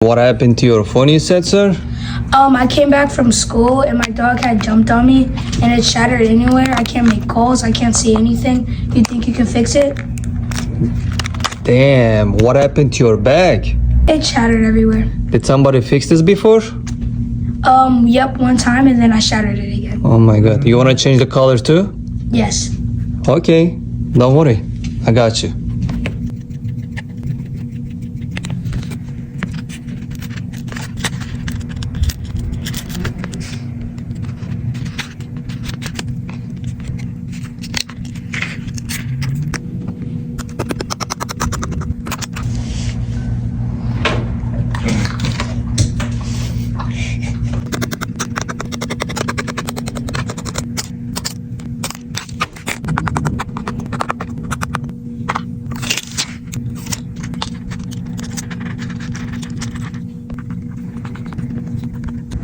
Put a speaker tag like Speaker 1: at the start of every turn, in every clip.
Speaker 1: What happened to your phone, you said, sir?
Speaker 2: I came back from school and my dog had jumped on me and it shattered anywhere. I can't make calls. I can't see anything. You think you can fix it?
Speaker 1: Damn, what happened to your bag?
Speaker 2: It shattered everywhere.
Speaker 1: Did somebody fix this before?
Speaker 2: Yep, one time and then I shattered it again.
Speaker 1: Oh my god. You want to change the color too?
Speaker 2: Yes.
Speaker 1: Okay, don't worry. I got you.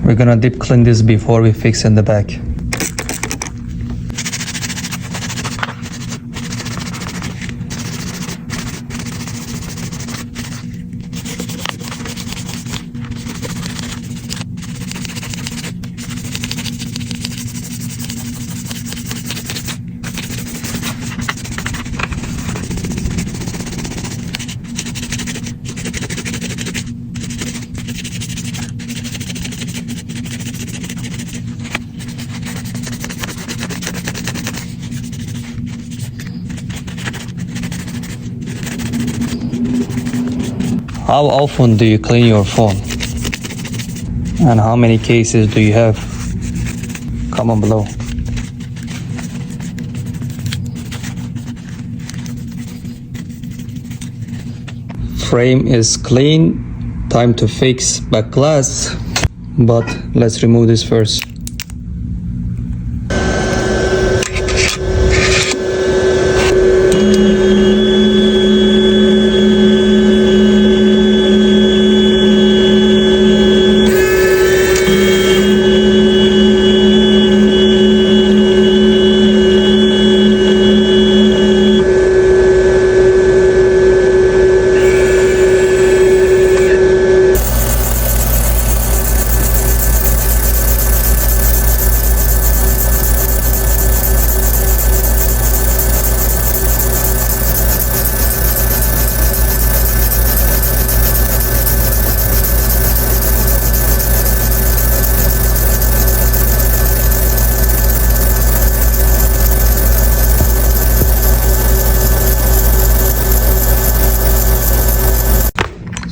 Speaker 1: We're gonna deep clean this before we fix in the back. How often do you clean your phone? And how many cases do you have? Comment below. Frame is clean. Time to fix back glass. But let's remove this first.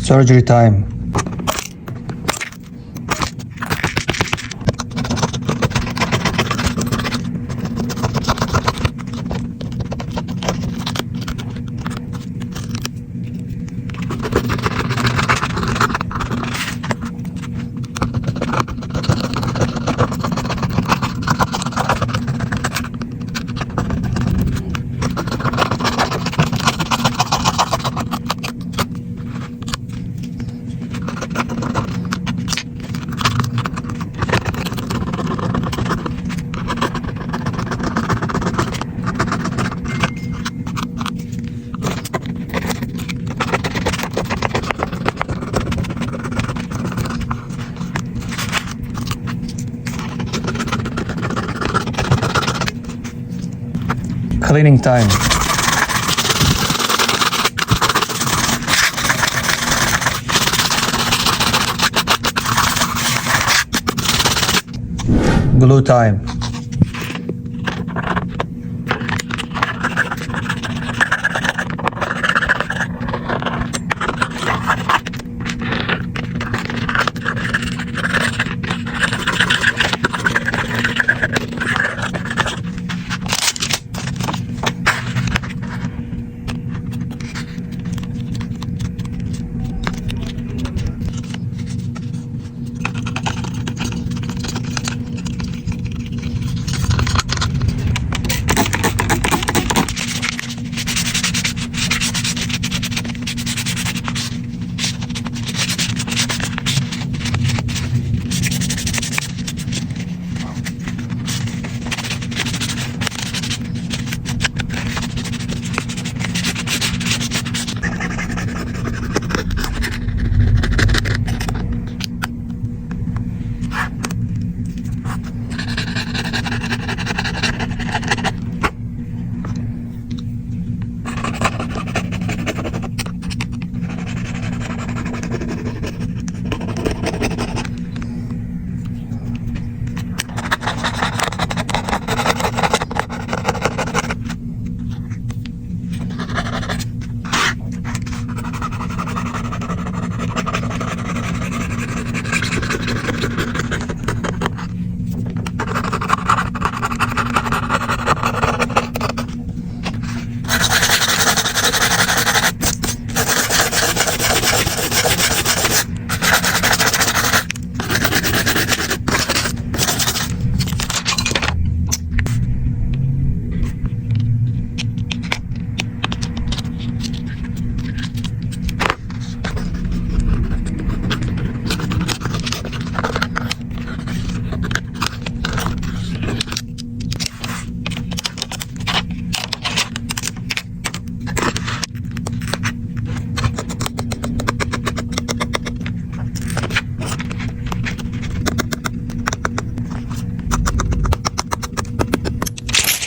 Speaker 1: Surgery time. Cleaning time. Glue time.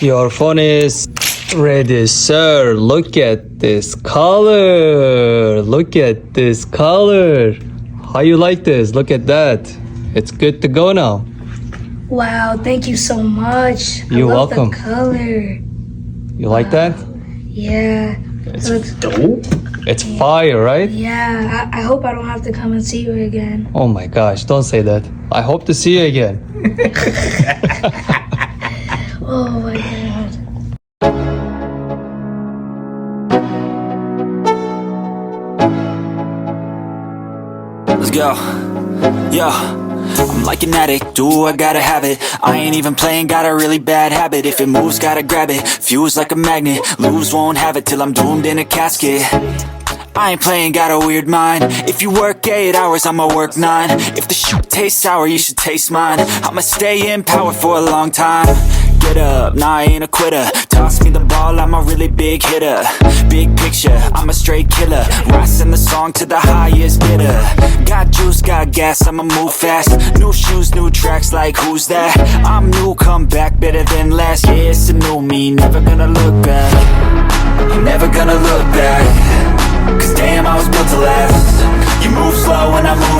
Speaker 1: Your phone is ready, sir. Look at this color. Look at this color. How you like this? Look at that. It's good to go now.
Speaker 2: Wow, thank you so much.
Speaker 1: You're
Speaker 2: I love
Speaker 1: welcome.
Speaker 2: The color.
Speaker 1: You like that?
Speaker 2: Yeah.
Speaker 3: It's
Speaker 2: Looks-
Speaker 3: dope.
Speaker 1: It's fire, right?
Speaker 2: Yeah, I hope I don't have to come and see you again.
Speaker 1: Oh my gosh, don't say that. I hope to see you again.
Speaker 2: Oh my god.
Speaker 4: Let's go. Yo, I'm like an addict, do I gotta have it. I ain't even playing, got a really bad habit. If it moves, gotta grab it, fuse like a magnet. Lose, won't have it till I'm doomed in a casket. I ain't playing, got a weird mind. If you work 8 hours, I'ma work 9. If the shoot tastes sour, you should taste mine. I'ma stay in power for a long time. Get up, nah, I ain't a quitter. Toss me the ball, I'm a really big hitter. Big picture, I'm a straight killer. Rising the song to the highest bidder. Got juice, got gas, I'ma move fast. New shoes, new tracks, like who's that? I'm new, come back, better than last. Yeah, it's a new me, never gonna look back. I'm never gonna look back. Cause damn, I was built to last. You move slow and I move